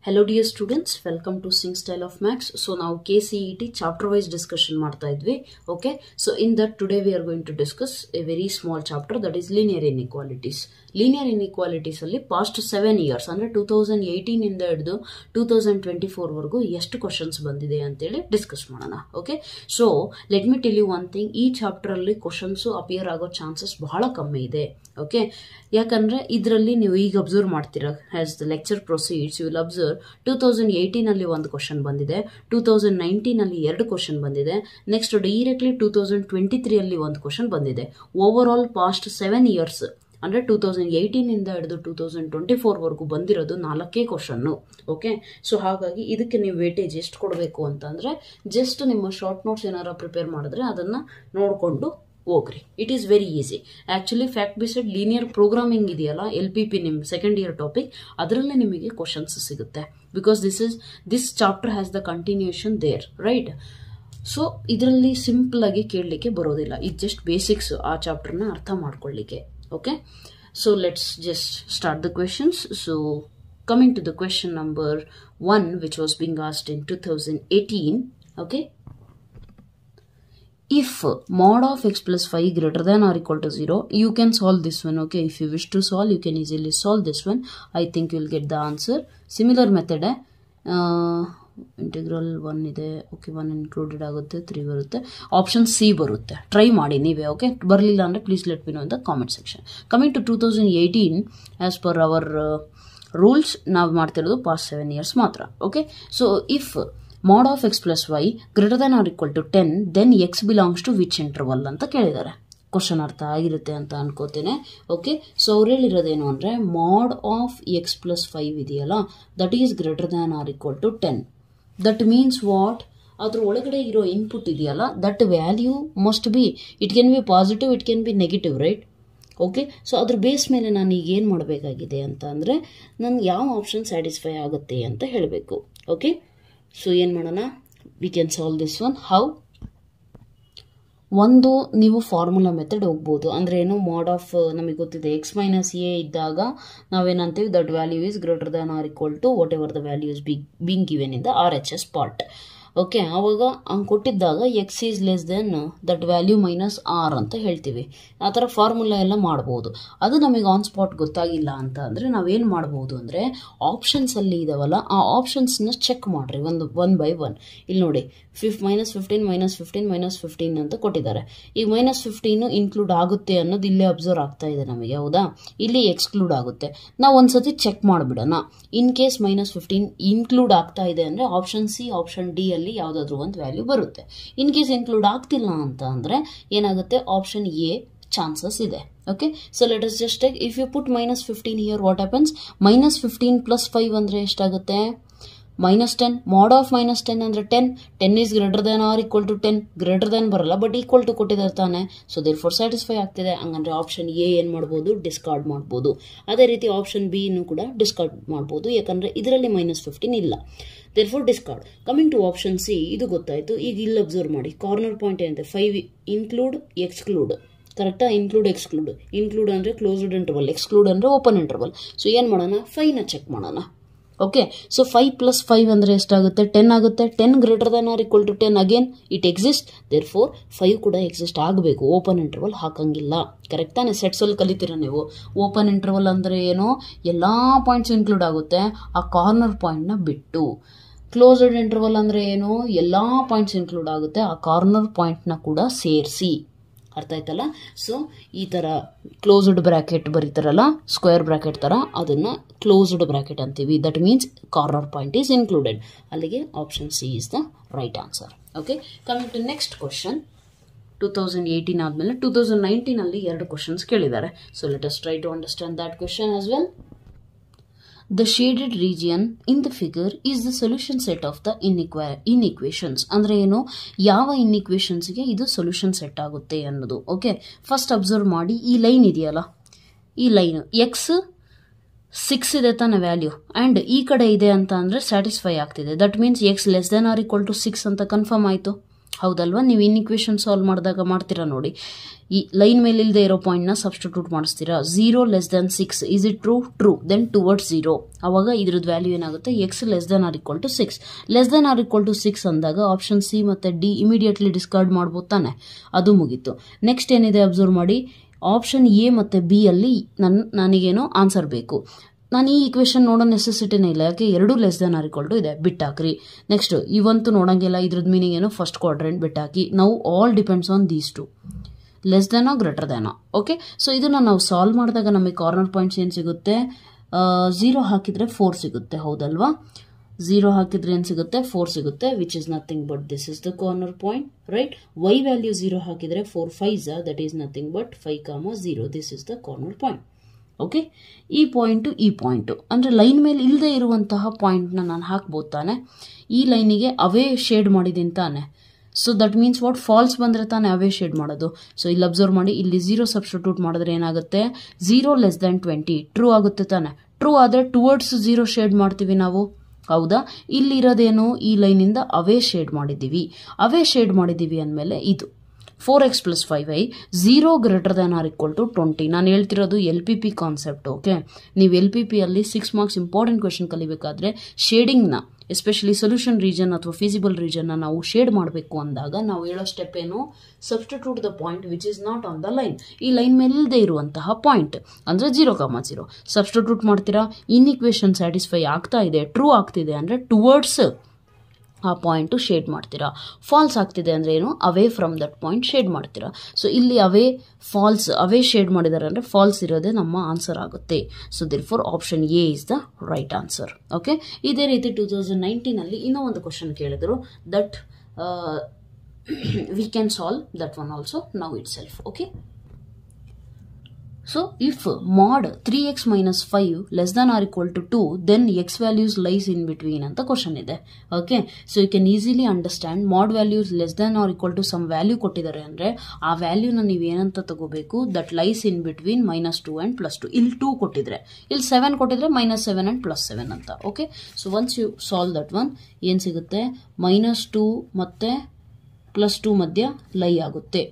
Hello dear students, welcome to Sing Style of Maths. So now KCET chapter wise discussion ಮಾಡ್ತಾ ಇದ್ವಿ. Okay, so in that today we are going to discuss a very small chapter, that is linear inequalities. Linear inequalities ಅಲ್ಲಿ past 7 years ಅಂದ್ರೆ 2018 ಇಂದ ಹಿಡಿದು 2024 ವರೆಗೂ ಎಷ್ಟು questions ಬಂದಿದೆ ಅಂತ ಹೇಳಿ ಡಿಸ್ಕಸ್ ಮಾಡೋಣ. Okay, so let me tell you one thing, ಈ ಚಾಪ್ಟರ್ ಅಲ್ಲಿ ಕ್ವೆಶ್ಚನ್ಸ್ ಅಪಿಯರ್ ಆಗೋ ಚಾನ್ಸಸ್ ಬಹಳ ಕಮ್ಮಿ ಇದೆ. ಓಕೆ, ಯಾಕಂದ್ರೆ ಇದರಲ್ಲಿ ನೀವು ಈಗ ಅಬ್ಸರ್ವ್ ಮಾಡ್ತೀರಾ, as the lecture proceeds you will observe 2018 ಅಲ್ಲಿ ಒಂದು ಕ್ವೆಶ್ಚನ್ ಬಂದಿದೆ, 2019 ಅಲ್ಲಿ 2 ಕ್ವೆಶ್ಚನ್ ಬಂದಿದೆ, ನೆಕ್ಸ್ಟ್ ಡೈರೆಕ್ಟ್ಲಿ 2023 ಅಲ್ಲಿ ಒಂದು ಕ್ವೆಶ್ಚನ್ ಬಂದಿದೆ. ಓವರ್ ಆಲ್ ಪಾಸ್ಟ್ 7 ಇಯರ್ಸ್ ಅಂದ್ರೆ 2018 ಇಂದ ಹಿಡಿದು 2024 ವರೆಗೂ ಬಂದಿರೋದು 4 ಕ್ವೆಶ್ಚನ್. ಓಕೆ, ಸೊ ಹಾಗಾಗಿ ಇದಕ್ಕೆ ನೀವು ವೇಟೇಜ್ ಎಷ್ಟು ಕೊಡಬೇಕು ಅಂತಂದ್ರೆ, ಜಸ್ಟ್ ನಿಮ್ಮ ಶಾರ್ಟ್ ನೋಟ್ಸ್ ಏನಾರ ಪ್ರಿಪೇರ್ ಮಾಡಿದ್ರೆ ಅದನ್ನ ನೋಡಿಕೊಂಡು ಹೋಗ್ರಿ. It is very easy. Actually fact based linear programming ಇದೆಯಲ್ಲ, LPP ನಿಮ್ ಸೆಕೆಂಡ್ ಇಯರ್ ಟಾಪಿಕ್, ಅದರಲ್ಲೇ ನಿಮಗೆ ಕ್ವಶನ್ಸ್ ಸಿಗುತ್ತೆ. Because this chapter has the continuation there, right? So ಇದರಲ್ಲಿ ಸಿಂಪಲ್ ಆಗಿ ಕೇಳಲಿಕ್ಕೆ ಬರೋದಿಲ್ಲ, ಇದು ಜಸ್ಟ್ ಬೇಸಿಕ್ಸ್ ಆ ಚಾಪ್ಟರ್ನ ಅರ್ಥ ಮಾಡ್ಕೊಳ್ಳಿಕ್ಕೆ. Okay, so let's just start the questions. So coming to the question number 1, which was being asked in 2018. Okay, if mod of x plus 5 greater than or equal to 0, you can solve this one. Okay, if you wish to solve, you can easily solve this one. I think you'll get the answer. Similar method integral 1 ಇದೆ. Okay, 1 included ಆಗುತ್ತೆ, 3 ಬರುತ್ತೆ, option C ಬರುತ್ತೆ. Try ಮಾಡಿ ನೀವೇ. Okay, ಬರಲಿಲ್ಲ ಅಂದರೆ please let me know in the comment section. Coming to 2018, as per our rules ನಾವು ಮಾಡ್ತಿರೋದು ಪಾಸ್ಟ್ 7 ಇಯರ್ಸ್ ಮಾತ್ರ. Okay, so if mod of x plus y greater than or equal to 10, then x belongs to which interval ಅಂತ ಕೇಳಿದ್ದಾರೆ. Question ಅರ್ಥ ಆಗಿರುತ್ತೆ ಅಂತ ಅನ್ಕೋತೇನೆ. Okay, so ಅವ್ರು ಹೇಳಿರೋದೇನು ಅಂದರೆ, mod of x plus 5 ಇದೆಯಲ್ಲ, that is greater than or equal to 10. That means what? ಅದ್ರ ಒಳಗಡೆ ಇರೋ ಇನ್ಪುಟ್ ಇದೆಯಲ್ಲ, that value must be, it can be positive, it can be negative, right? Okay, so ಅದ್ರ base ಮೇಲೆ ನಾನು ಈಗ ಏನು ಮಾಡಬೇಕಾಗಿದೆ ಅಂತ ಅಂದರೆ, ನನಗೆ ಯಾವ ಆಪ್ಷನ್ ಸ್ಯಾಟಿಸ್ಫೈ ಆಗುತ್ತೆ ಅಂತ ಹೇಳಬೇಕು. ಓಕೆ, ಸೊ ಏನು ಮಾಡೋಣ, we can solve this one. How? ಒಂದು, ನೀವು ಫಾರ್ಮುಲಾ ಮೆಥಡ್ ಹೋಗ್ಬೋದು. ಅಂದರೆ ಏನು, ಮಾಡ್ ಆಫ್ ನಮಗೆ ಗೊತ್ತಿದೆ x ಮೈನಸ್ ಎ ಇದ್ದಾಗ ನಾವೇನಂತೀವಿ, that value is greater than or equal to whatever the value is being given in the RHS part. Okay, ಆವಾಗ ಹಂಗೆ ಕೊಟ್ಟಿದ್ದಾಗ x is less than that value minus or ಅಂತ ಹೇಳ್ತೀವಿ. ಆ ಥರ formula ಎಲ್ಲ ಮಾಡ್ಬೋದು. ಅದು ನಮಗೆ ಆನ್ ಸ್ಪಾಟ್ ಗೊತ್ತಾಗಿಲ್ಲ ಅಂತ ಅಂದರೆ ನಾವೇನು ಮಾಡ್ಬೋದು ಅಂದರೆ, ಆಪ್ಷನ್ಸಲ್ಲಿ ಇದಾವಲ್ಲ, ಆ ಆಪ್ಷನ್ಸ್ನ ಚೆಕ್ ಮಾಡಿರಿ ಒನ್ ಬೈ ಒನ್. ಇಲ್ಲಿ ನೋಡಿ, -15 -15 ಅಂತ ಕೊಟ್ಟಿದ್ದಾರೆ. ಈಗ -15 ಇನ್ಕ್ಲೂಡ್ ಆಗುತ್ತೆ ಅನ್ನೋದು ಇಲ್ಲೇ ಅಬ್ಸರ್ವ್ ಆಗ್ತಾ ಇದೆ ನಮಗೆ, ಹೌದಾ? ಇಲ್ಲಿ ಎಕ್ಸ್ಕ್ಲೂಡ್ ಆಗುತ್ತೆ. ನಾವು ಒಂದ್ಸತಿ ಚೆಕ್ ಮಾಡಿಬಿಡೋಣ. ಇನ್ ಕೇಸ್ -15 ಇನ್ಕ್ಲೂಡ್ ಆಗ್ತಾ ಇದೆ ಅಂದರೆ ಆಪ್ಷನ್ ಸಿ, ಆಪ್ಷನ್ ಡಿ ಅಲ್ಲಿ ಯಾವುದಾದ್ರೂ ಒಂದು ವ್ಯಾಲ್ಯೂ ಬರುತ್ತೆ. ಇನ್ ಕೇಸ್ ಇನ್ಕ್ಲೂಡ್ ಆಗ್ತಿಲ್ಲ ಅಂತ ಅಂದರೆ ಏನಾಗುತ್ತೆ, ಆಪ್ಷನ್ ಎ ಚಾನ್ಸಸ್ ಇದೆ. Okay, so let us just take, if you put -15 here, what happens? -15 + 5 ಅಂದರೆ ಎಷ್ಟಾಗುತ್ತೆ? -10. mod ಆಫ್ -10 ಅಂದರೆ 10. 10 is greater than or equal to 10. Greater than ಬರಲ್ಲ, ಬಟ್ ಈಕ್ವಲ್ ಟು ಕೊಟ್ಟಿದ್ದಾರೆ ತಾನೆ. ಸೊ ದೇರ್ ಫಾರ್ ಸ್ಯಾಟಿಸ್ಫೈ ಆಗ್ತಿದೆ. ಹಂಗಂದ್ರೆ option A ಏನು ಮಾಡ್ಬೋದು, ಡಿಸ್ಕಾರ್ಡ್ ಮಾಡ್ಬೋದು. ಅದೇ ರೀತಿ ಆಪ್ಷನ್ ಬಿ ಇನ್ನೂ ಕೂಡ ಡಿಸ್ಕಾರ್ಡ್ ಮಾಡ್ಬೋದು, ಯಾಕಂದ್ರೆ ಇದರಲ್ಲಿ -15 ಇಲ್ಲ. Therefore discard. Coming to option C, ಇದು ಗೊತ್ತಾಯ್ತು. ಈಗ ಇಲ್ಲಿ ಅಬ್ಸರ್ವ್ ಮಾಡಿ, ಕಾರ್ನರ್ ಪಾಯಿಂಟ್ ಏನಿದೆ, 5 ಇನ್ಕ್ಲೂಡ್ ಎಕ್ಸ್ಕ್ಲೂಡ್, ಕರೆಕ್ಟಾ? Include exclude. ಇನ್ಕ್ಲೂಡ್ ಅಂದರೆ ಕ್ಲೋಸ್ಡ್ ಇಂಟರ್ವಲ್, ಎಕ್ಸ್ಕ್ಲೂಡ್ ಅಂದರೆ ಓಪನ್ ಇಂಟರ್ವಲ್. ಸೊ ಏನು ಮಾಡೋಣ, 5ನ ಚೆಕ್ ಮಾಡೋಣ. ಓಕೆ, ಸೊ 5 + 5 ಅಂದರೆ ಎಷ್ಟಾಗುತ್ತೆ? 10 ಆಗುತ್ತೆ. 10 greater than or equal to 10, again it exist. Therefore 5 ಕೂಡ ಎಕ್ಸಿಸ್ಟ್ ಆಗಬೇಕು. ಓಪನ್ ಇಂಟರ್ವಲ್ ಹಾಕಂಗಿಲ್ಲ, ಕರೆಕ್ಟ್ ತಾನೆ? ಸೆಟ್ಸಲ್ಲಿ ಕಲಿತೀರ ನೀವು. ಓಪನ್ ಇಂಟರ್ವಲ್ ಅಂದರೆ ಏನು? ಎಲ್ಲ ಪಾಯಿಂಟ್ಸ್ ಇನ್ಕ್ಲೂಡ್ ಆಗುತ್ತೆ, ಆ ಕಾರ್ನರ್ ಪಾಯಿಂಟ್ನ ಬಿಟ್ಟು. ಕ್ಲೋಸ್ಡ್ ಇಂಟರ್ವಲ್ ಅಂದರೆ ಏನು? ಎಲ್ಲ ಪಾಯಿಂಟ್ಸ್ ಇನ್ಕ್ಲೂಡ್ ಆಗುತ್ತೆ, ಆ ಕಾರ್ನರ್ ಪಾಯಿಂಟ್ನ ಕೂಡ ಸೇರಿಸಿ. ಅರ್ಥ ಆಯ್ತಲ್ಲ? ಸೊ ಈ ಥರ ಕ್ಲೋಸ್ಡ್ ಬ್ರ್ಯಾಕೆಟ್ ಬರೀತಾರಲ್ಲ, ಸ್ಕ್ವೇರ್ ಬ್ರ್ಯಾಕೆಟ್ ಥರ, ಅದನ್ನು ಕ್ಲೋಸ್ಡ್ ಬ್ರ್ಯಾಕೆಟ್ ಅಂತೀವಿ. That means corner point is included. ಅಲ್ಲಿಗೆ option C is the right answer. Okay, coming to next question. 2018 ಆದಮೇಲೆ 2019 ಅಲ್ಲಿ 2 ಕ್ವಶನ್ಸ್ ಕೇಳಿದ್ದಾರೆ. So let us try to understand that question as well. The shaded region in the figure is the solution set of the inequations. ಅಂದ್ರೆ ಏನು, ಯಾವ ಇನ್ಇಕ್ವೇಷನ್ಸ್ಗೆ ಇದು solution set ಆಗುತ್ತೆ ಅನ್ನೋದು. Okay, first observe ಮಾಡಿ, ಈ ಲೈನ್ ಇದೆಯಲ್ಲ, ಈ ಲೈನ್ ಎಕ್ಸ್ 6 ಇದೆ ತಾನೆ ವ್ಯಾಲ್ಯೂ, ಆ್ಯಂಡ್ ಈ ಕಡೆ ಇದೆ ಅಂತ ಅಂದರೆ ಸ್ಯಾಟಿಸ್ಫೈ ಆಗ್ತಿದೆ. That means X less than or equal to 6 ಅಂತ ಕನ್ಫರ್ಮ್ ಆಯಿತು. ಹೌದಲ್ವಾ? ನೀವು ಇನ್ಇಕ್ವೇಷನ್ ಸಾಲ್ವ್ ಮಾಡಿದಾಗ ಮಾಡ್ತೀರಾ ನೋಡಿ, ಈ ಲೈನ್ ಮೇಲೆ ಇಲ್ಲದೆ ಇರೋ ಪಾಯಿಂಟ್ನ ಸಬ್ಸ್ಟಿಟ್ಯೂಟ್ ಮಾಡಿಸ್ತೀರಾ. 0 less than 6 is it true? True. Then towards 0 ಅವಾಗ ಇದ್ರದ್ದು ವ್ಯಾಲ್ಯೂ ಏನಾಗುತ್ತೆ? X less than or equal to 6. Less than or equal to 6 ಅಂದಾಗ ಆಪ್ಷನ್ ಸಿ ಮತ್ತು ಡಿ ಇಮಿಡಿಯೇಟ್ಲಿ ಡಿಸ್ಕಾರ್ಡ್ ಮಾಡ್ಬೋದು ತಾನೆ, ಅದು ಮುಗೀತು. ನೆಕ್ಸ್ಟ್ ಏನಿದೆ ಅಬ್ಸರ್ವ್ ಮಾಡಿ, ಆಪ್ಷನ್ ಎ ಮತ್ತು ಬಿ ಅಲ್ಲಿ ನನಗೇನೋ ಆನ್ಸರ್ ಬೇಕು. ನಾನು ಈ ಇಕ್ವೇಷನ್ ನೋಡೋ ನೆಸೆಸಿಟಿನೇ ಇಲ್ಲ, ಯಾಕೆ ಎರಡೂ less than or equal to ಇದೆ, ಬಿಟ್ಟಾಕ್ರಿ. ನೆಕ್ಸ್ಟ್ ಇವಂತೂ ನೋಡಂಗಿಲ್ಲ, ಇದ್ರದ್ದು ಮೀನಿಂಗ್ ಏನು? ಫಸ್ಟ್ ಕ್ವಾಡ್ರೆಂಟ್ ಬಿಟ್ಟಾಕಿ. ನಾವು all depends on these two, less ದೆನೋ ಗ್ರೇಟರ್ ದೆನೋ. ಓಕೆ, ಸೊ ಇದನ್ನು ನಾವು ಸಾಲ್ವ್ ಮಾಡಿದಾಗ ನಮಗೆ ಕಾರ್ನರ್ ಪಾಯಿಂಟ್ಸ್ ಏನು ಸಿಗುತ್ತೆ? 0 ಹಾಕಿದರೆ 4 ಸಿಗುತ್ತೆ, ಹೌದಲ್ವಾ? 0 ಹಾಕಿದ್ರೆ ಏನು ಸಿಗುತ್ತೆ? 4 ಸಿಗುತ್ತೆ, which is nothing but this is the corner point, right? Y value 0 ಹಾಕಿದರೆ 4 5s, that is nothing but 5, 0. This is the corner point. Okay, ಈ ಪಾಯಿಂಟು ಅಂದರೆ ಲೈನ್ ಮೇಲೆ ಇಲ್ಲದೆ ಇರುವಂತಹ ಪಾಯಿಂಟ್ನ ನಾನು ಹಾಕ್ಬೋದು ತಾನೆ. ಈ ಲೈನಿಗೆ ಅವೇ ಶೇಡ್ ಮಾಡಿದ್ದೀನಿ ತಾನೆ. So that means what? False ಬಂದರೆ ತಾನೆ ಅವೇ ಶೇಡ್ ಮಾಡೋದು. ಸೊ ಇಲ್ಲಿ ಅಬ್ಸರ್ವ್ ಮಾಡಿ, ಇಲ್ಲಿ 0 ಸಬ್ಸ್ಟಿಟ್ಯೂಟ್ ಮಾಡಿದ್ರೆ ಏನಾಗುತ್ತೆ? 0 ಲೆಸ್ ದನ್ 20 ಟ್ರೂ ಆಗುತ್ತೆ ತಾನೆ. ಟ್ರೂ ಆದರೆ ಟುವರ್ಡ್ಸ್ 0 ಶೇಡ್ ಮಾಡ್ತೀವಿ ನಾವು, ಹೌದಾ? ಇಲ್ಲಿರೋದೇನು? ಈ ಲೈನಿಂದ ಅವೇ ಶೇಡ್ ಮಾಡಿದ್ದೀವಿ ಅಂದಮೇಲೆ ಇದು 4x + 5y 0 greater than or equal to 20. ನಾನು ಹೇಳ್ತಿರೋದು LPP ಕಾನ್ಸೆಪ್ಟ್. ಓಕೆ, ನೀವು LPP ಅಲ್ಲಿ 6 ಮಾರ್ಕ್ಸ್ ಇಂಪಾರ್ಟೆಂಟ್ ಕ್ವೆಶನ್ ಕಲಿಬೇಕಾದ್ರೆ ಶೇಡಿಂಗ್ನ, ಎಸ್ಪೆಷಲಿ ಸೊಲ್ಯೂಷನ್ ರೀಜನ್ ಅಥವಾ ಫಿಸಿಬಲ್ ರೀಜನ್ನ ನಾವು ಶೇಡ್ ಮಾಡಬೇಕು ಅಂದಾಗ ನಾವು ಹೇಳೋ ಸ್ಟೆಪ್ ಏನು? Substitute the point which is not on the line. ಈ ಲೈನ್ ಮೇಲೆ ಇಲ್ಲದೆ ಇರುವಂತಹ ಪಾಯಿಂಟ್ ಅಂದರೆ 0,0 ಸಬ್ಸ್ಟಿಟ್ಯೂಟ್ ಮಾಡ್ತೀರಾ. ಇನ್ ಇಕ್ವೇಷನ್ ಸ್ಯಾಟಿಸ್ಫೈ ಆಗ್ತಾ ಇದೆ, ಟ್ರೂ ಆಗ್ತಿದೆ ಅಂದರೆ ಟುವರ್ಡ್ಸ್ ಆ ಪಾಯಿಂಟು ಶೇಡ್ ಮಾಡ್ತೀರಾ. ಫಾಲ್ಸ್ ಆಗ್ತಿದೆ ಅಂದರೆ ಏನು? Away from that point shade ಮಾಡ್ತೀರಾ. ಸೊ ಇಲ್ಲಿ ಅವೇ ಶೇಡ್ ಮಾಡಿದ್ದಾರೆ ಅಂದರೆ ಫಾಲ್ಸ್ ಇರೋದೇ ನಮ್ಮ ಆನ್ಸರ್ ಆಗುತ್ತೆ. So therefore option A is the right answer. Okay, ಇದೇ ರೀತಿ 2019 ಇನ್ನೂ ಒಂದು ಕ್ವಶನ್ ಕೇಳಿದ್ರು, that we can solve that one also now it self. Okay, so if mod 3x minus 5 less than or equal to 2, then x values lies in between ಅಂತ question ಇದೆ. Okay, so you can easily understand mod values less than or equal to some value ಕೊಟ್ಟಿದ್ದಾರೆ ಅಂದರೆ ಆ ವ್ಯಾಲ್ಯೂನ ನೀವು ಏನಂತ ತಗೋಬೇಕು? That lies in between -2 and +2. ಇಲ್ಲಿ 2 ಕೊಟ್ಟಿದ್ರೆ, ಇಲ್ಲಿ 7 ಕೊಟ್ಟಿದ್ರೆ -7 and +7 ಅಂತ. Okay, so once you solve that one ಏನು ಸಿಗುತ್ತೆ? -2 ಮತ್ತು +2 ಮಧ್ಯ ಲೈ ಆಗುತ್ತೆ.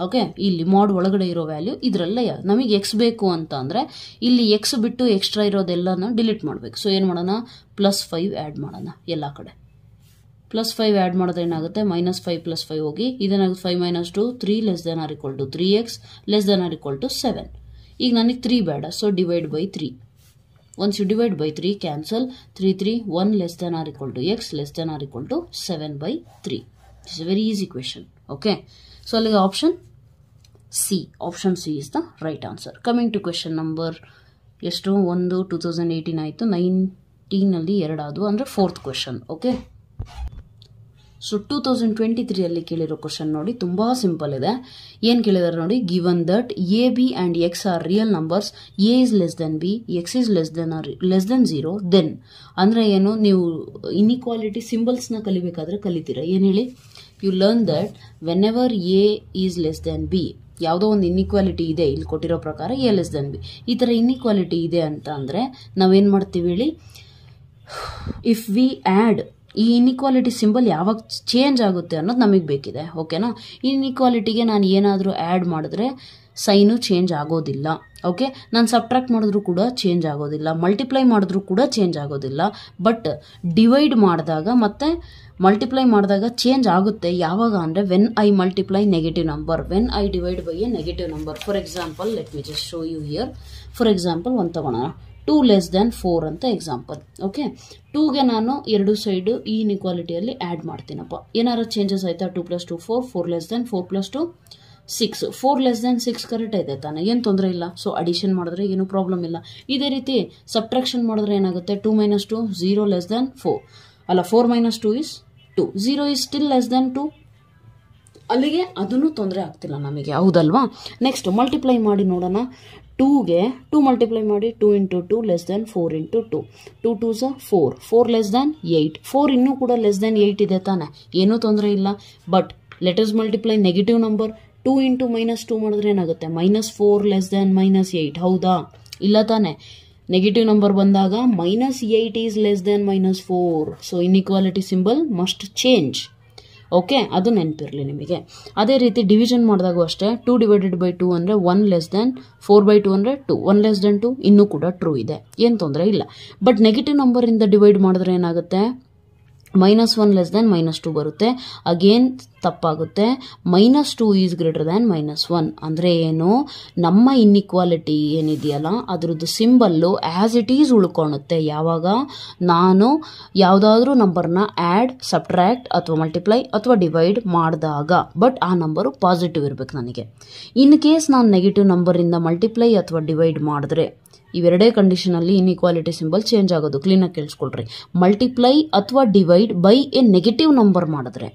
ಓಕೆ, ಇಲ್ಲಿ ಮಾಡ್ ಒಳಗಡೆ ಇರೋ ವ್ಯಾಲ್ಯೂ ಇದರಲ್ಲೇ ನಮಗೆ ಎಕ್ಸ್ ಬೇಕು ಅಂತ ಅಂದರೆ ಇಲ್ಲಿ ಎಕ್ಸ್ ಬಿಟ್ಟು ಎಕ್ಸ್ಟ್ರಾ ಇರೋದೆಲ್ಲನ ಡಿಲೀಟ್ ಮಾಡಬೇಕು. ಸೊ ಏನು ಮಾಡೋಣ? +5 ಆ್ಯಡ್ ಮಾಡೋಣ ಎಲ್ಲ ಕಡೆ. +5 ಆ್ಯಡ್ ಮಾಡಿದ್ರೆ ಏನಾಗುತ್ತೆ? -5 + 5 ಹೋಗಿ ಇದೇನಾಗುತ್ತೆ? 5 - 2 3 less than or equal to 3x less than or equal to 7. ಈಗ ನನಗೆ 3 ಬೇಡ, so divide by 3. Once you divide by 3 cancel. 3 3 1 less than or equal to x less than or equal to 7/3. It's a very easy question. Okay, so ಅಲ್ಲಿಗೆ option C is the right answer. Coming to question number ಎಷ್ಟು? 1 2018 ಆಯಿತು, 19 2 ಆದವು, ಅಂದರೆ 4th question. Okay, so 2023 ಕೇಳಿರೋ question ನೋಡಿ, ತುಂಬ simple ಇದೆ. ಏನು ಕೇಳಿದಾರೆ ನೋಡಿ? Given that a b and x are real numbers, a is less than b, x is less than 0, then ಅಂದರೆ ಏನು? ನೀವು ಇನ್ಇಕ್ವಾಲಿಟಿ ಸಿಂಬಲ್ಸ್ನ ಕಲಿಬೇಕಾದ್ರೆ ಕಲಿತೀರಾ. ಏನು ಹೇಳಿ? You learn that whenever a is less than b, ಯಾವುದೋ ಒಂದು ಇನ್ಇಕ್ವಾಲಿಟಿ ಇದೆ, ಇಲ್ಲಿ ಕೊಟ್ಟಿರೋ ಪ್ರಕಾರ ಎ ಲೆಸ್ ದೆನ್ ಬಿ, ಈ ಥರ ಇನ್ಇಕ್ವಾಲಿಟಿ ಇದೆ ಅಂತ ಅಂದರೆ ನಾವೇನು ಮಾಡ್ತೀವಿ ಹೇಳಿ? ಇಫ್ ವಿ ಆ್ಯಡ್, ಈ ಇನ್ಇಕ್ವಾಲಿಟಿ ಸಿಂಬಲ್ ಯಾವಾಗ ಚೇಂಜ್ ಆಗುತ್ತೆ ಅನ್ನೋದು ನಮಗೆ ಬೇಕಿದೆ. ಓಕೆನಾ? ಇನ್ಇಕ್ವಾಲಿಟಿಗೆ ನಾನು ಏನಾದರೂ ಆ್ಯಡ್ ಮಾಡಿದ್ರೆ ಸೈನು ಚೇಂಜ್ ಆಗೋದಿಲ್ಲ. ಓಕೆ, ನಾನು ಸಬ್ಟ್ರಾಕ್ಟ್ ಮಾಡಿದ್ರೂ ಕೂಡ ಚೇಂಜ್ ಆಗೋದಿಲ್ಲ, ಮಲ್ಟಿಪ್ಲೈ ಮಾಡಿದ್ರೂ ಕೂಡ ಚೇಂಜ್ ಆಗೋದಿಲ್ಲ. ಬಟ್ ಡಿವೈಡ್ ಮಾಡಿದಾಗ ಮತ್ತು ಮಲ್ಟಿಪ್ಲೈ ಮಾಡಿದಾಗ ಚೇಂಜ್ ಆಗುತ್ತೆ. ಯಾವಾಗ ಅಂದರೆ when I multiply negative number, when I divide by a negative number. For example, let me just show you here. For example ಒಂದು ತಗೊಳ್ಳೋಣ, 2 ಲೆಸ್ ದೆನ್ 4 ಅಂತ ಎಕ್ಸಾಂಪಲ್. ಓಕೆ, 2ಗೆ ನಾನು ಎರಡು ಸೈಡು ಈ ಇನ್ಇಕ್ವಾಲಿಟಿಯಲ್ಲಿ ಆ್ಯಡ್ ಮಾಡ್ತೀನಪ್ಪ. ಏನಾದ್ರು ಚೇಂಜಸ್ ಆಯಿತಾ? 2 + 2 4, 4 less than 4 + 2 6, 4 less than 6 correct ಇದೆ ತಾನೆ, ಏನು ತೊಂದರೆ ಇಲ್ಲ. ಸೊ ಅಡಿಷನ್ ಮಾಡಿದ್ರೆ ಏನೂ ಪ್ರಾಬ್ಲಮ್ ಇಲ್ಲ. ಇದೇ ರೀತಿ ಸಬ್ಟ್ರಾಕ್ಷನ್ ಮಾಡಿದ್ರೆ ಏನಾಗುತ್ತೆ? 2 - 2 0 ಲೆಸ್ ದೆನ್ 4, ಅಲ್ಲ 4 - 2 is 2, 0 is still less than 2. ಅಲ್ಲಿಗೆ ಅದನ್ನು ತೊಂದರೆ ಆಗ್ತಿಲ್ಲ ನಮಗೆ, ಹೌದಲ್ವಾ? ನೆಕ್ಸ್ಟ್ ಮಲ್ಟಿಪ್ಲೈ ಮಾಡಿ ನೋಡೋಣ. 2ಗೆ 2 ಮಲ್ಟಿಪ್ಲೈ ಮಾಡಿ, 2 × 2 less than 4 × 2, 2 2s 4, 4 less than 8, 4 ಇನ್ನೂ ಕೂಡ ಲೆಸ್ ದೆನ್ 8 ಇದೆ ತಾನೆ, ಏನೂ ತೊಂದರೆ ಇಲ್ಲ. But let us multiply negative number. 2 × -2 ಮಾಡಿದ್ರೆ ಏನಾಗುತ್ತೆ? -4 ಲೆಸ್ ದೆನ್ -8, ಹೌದಾ? ಇಲ್ಲ ತಾನೆ? ನೆಗೆಟಿವ್ ನಂಬರ್ ಬಂದಾಗ -8 is less then -4. So inequality symbol must change. Okay, ಅದು ನೆನಪಿರಲಿ ನಿಮಗೆ. ಅದೇ ರೀತಿ ಡಿವಿಷನ್ ಮಾಡಿದಾಗೂ ಅಷ್ಟೇ 2 ಡಿವೈಡೆಡ್ ಬೈ 2 ಅಂದರೆ 1 ಲೆಸ್ ದೆನ್ 4/2 ಅಂದರೆ 2, 1 ಲೆಸ್ ದೆನ್ 2 ಇನ್ನೂ ಕೂಡ ಟ್ರೂ ಇದೆ, ಏನು ತೊಂದರೆ ಇಲ್ಲ. ಬಟ್ ನೆಗೆಟಿವ್ ನಂಬರಿಂದ ಡಿವೈಡ್ ಮಾಡಿದ್ರೆ ಏನಾಗುತ್ತೆ, -1 ಲೆಸ್ ದೆನ್ -2 ಬರುತ್ತೆ. ಅಗೇನ್ ತಪ್ಪಾಗುತ್ತೆ. -2 ಈಸ್ ಗ್ರೇಟರ್ ದ್ಯಾನ್ -1 ಅಂದರೆ ಏನು, ನಮ್ಮ ಇನ್ಇಕ್ವಾಲಿಟಿ ಏನಿದೆಯಲ್ಲ ಅದರದ್ದು ಸಿಂಬಲ್ಲು ಆ್ಯಸ್ ಇಟ್ ಈಸ್ ಉಳ್ಕೊಳುತ್ತೆ ಯಾವಾಗ ನಾನು ಯಾವುದಾದ್ರೂ ನಂಬರ್ನ ಆ್ಯಡ್, ಸಬ್ಟ್ರ್ಯಾಕ್ಟ್ ಅಥವಾ ಮಲ್ಟಿಪ್ಲೈ ಅಥವಾ ಡಿವೈಡ್ ಮಾಡಿದಾಗ. ಬಟ್ ಆ ನಂಬರು ಪಾಸಿಟಿವ್ ಇರಬೇಕು ನನಗೆ. ಇನ್ ಕೇಸ್ ನಾನು ನೆಗೆಟಿವ್ ನಂಬರಿಂದ ಮಲ್ಟಿಪ್ಲೈ ಅಥವಾ ಡಿವೈಡ್ ಮಾಡಿದ್ರೆ ಇವೆರಡೇ ಕಂಡೀಷನಲ್ಲಿ ಇನ್ಇಕ್ವಾಲಿಟಿ ಸಿಂಬಲ್ ಚೇಂಜ್ ಆಗೋದು. ಕ್ಲೀನಾಗಿ ಕೇಳಿಸ್ಕೊಳ್ರಿ. ಮಲ್ಟಿಪ್ಲೈ ಅಥವಾ divide by a negative number ಮಾಡಿದ್ರೆ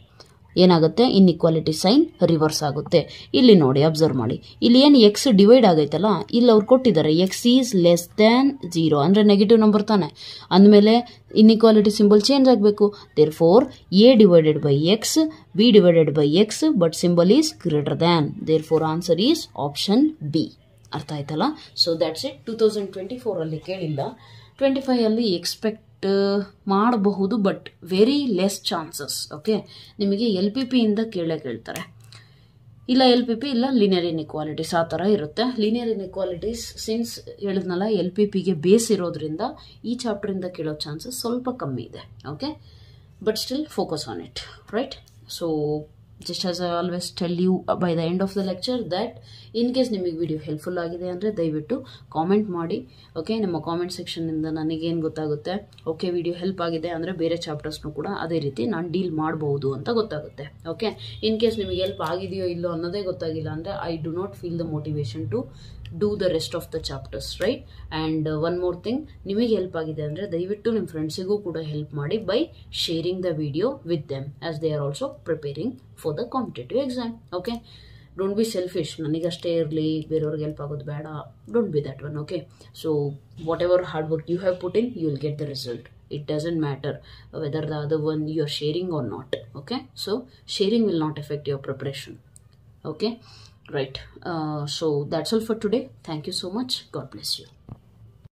ಏನಾಗುತ್ತೆ, ಇನ್ಇಕ್ವಾಲಿಟಿ ಸೈನ್ ರಿವರ್ಸ್ ಆಗುತ್ತೆ. ಇಲ್ಲಿ ನೋಡಿ, ಅಬ್ಸರ್ವ್ ಮಾಡಿ, ಇಲ್ಲಿ ಏನು ಎಕ್ಸ್ ಡಿವೈಡ್ ಆಗೈತಲ್ಲ, ಇಲ್ಲಿ ಅವ್ರು ಕೊಟ್ಟಿದ್ದಾರೆ ಎಕ್ಸ್ ಈಸ್ ಲೆಸ್ ದ್ಯಾನ್ 0 ಅಂದರೆ ನೆಗೆಟಿವ್ ನಂಬರ್ ತಾನೆ, ಅಂದಮೇಲೆ ಇನ್ಇಕ್ವಾಲಿಟಿ ಸಿಂಬಲ್ ಚೇಂಜ್ ಆಗಬೇಕು. Therefore A divided by X, B divided by X, but symbol is greater than. Therefore answer is option B. ಅರ್ಥ ಆಯ್ತಲ್ಲ? So that's it. 2024 ಕೇಳಿಲ್ಲ, 25 expect ಮಾಡಬಹುದು, but very less chances. Okay, ನಿಮಗೆ LPP ಇಂದ ಕೇಳ್ತಾರೆ, ಇಲ್ಲ LPP ಇಲ್ಲ ಲೀನಿಯರ್ ಇನ್ಇಕ್ವಾಲಿಟೀಸ್ ಆ ಥರ ಇರುತ್ತೆ. ಲೀನಿಯರ್ ಇನ್ಇಕ್ವಾಲಿಟೀಸ್ ಸಿನ್ಸ್ ಹೇಳಿದ್ನಲ್ಲ LPPಗೆ ಬೇಸ್ ಇರೋದ್ರಿಂದ ಈ ಚಾಪ್ಟರಿಂದ ಕೇಳೋ ಚಾನ್ಸಸ್ ಸ್ವಲ್ಪ ಕಮ್ಮಿ ಇದೆ. Okay, but still focus on it, right? So just as I always tell you by the end of the lecture that in case ನಿಮಗೆ ವಿಡಿಯೋ ಹೆಲ್ಪ್ಫುಲ್ ಆಗಿದೆ ಅಂದರೆ ದಯವಿಟ್ಟು ಕಾಮೆಂಟ್ ಮಾಡಿ. ಓಕೆ, ನಮ್ಮ ಕಾಮೆಂಟ್ ಸೆಕ್ಷನ್ನಿಂದ ನನಗೇನು ಗೊತ್ತಾಗುತ್ತೆ, ಓಕೆ ವಿಡಿಯೋ ಹೆಲ್ಪ್ ಆಗಿದೆ ಅಂದರೆ ಬೇರೆ ಚಾಪ್ಟರ್ಸ್ನು ಕೂಡ ಅದೇ ರೀತಿ ನಾನು ಡೀಲ್ ಮಾಡ್ಬೋದು ಅಂತ ಗೊತ್ತಾಗುತ್ತೆ. ಓಕೆ, ಇನ್ ಕೇಸ್ ನಿಮಗೆ ಹೆಲ್ಪ್ ಆಗಿದೆಯೋ ಇಲ್ಲೋ ಅನ್ನೋದೇ ಗೊತ್ತಾಗಿಲ್ಲ ಅಂದರೆ I do not feel the motivation to do the rest of the chapters, right? And one more thing, ನಿಮಗೆ ಹೆಲ್ಪ್ ಆಗಿದೆ ಅಂದರೆ ದಯವಿಟ್ಟು ನಿಮ್ಮ ಫ್ರೆಂಡ್ಸಿಗೂ ಕೂಡ ಹೆಲ್ಪ್ ಮಾಡಿ by sharing the video with them as they are also preparing for the competitive exam. Okay, don't be selfish, ನನಗಷ್ಟೇ ಇರಲಿ ಬೇರೆಯವ್ರಿಗೆ ಹೆಲ್ಪ್ ಆಗೋದು ಬೇಡ, don't be that one. Okay, so whatever hard work you have put in, you will get the result. It doesn't matter whether the other one you are sharing or not. Okay, so sharing will not affect your preparation. Okay, right? So that's all for today. Thank you so much. God bless you.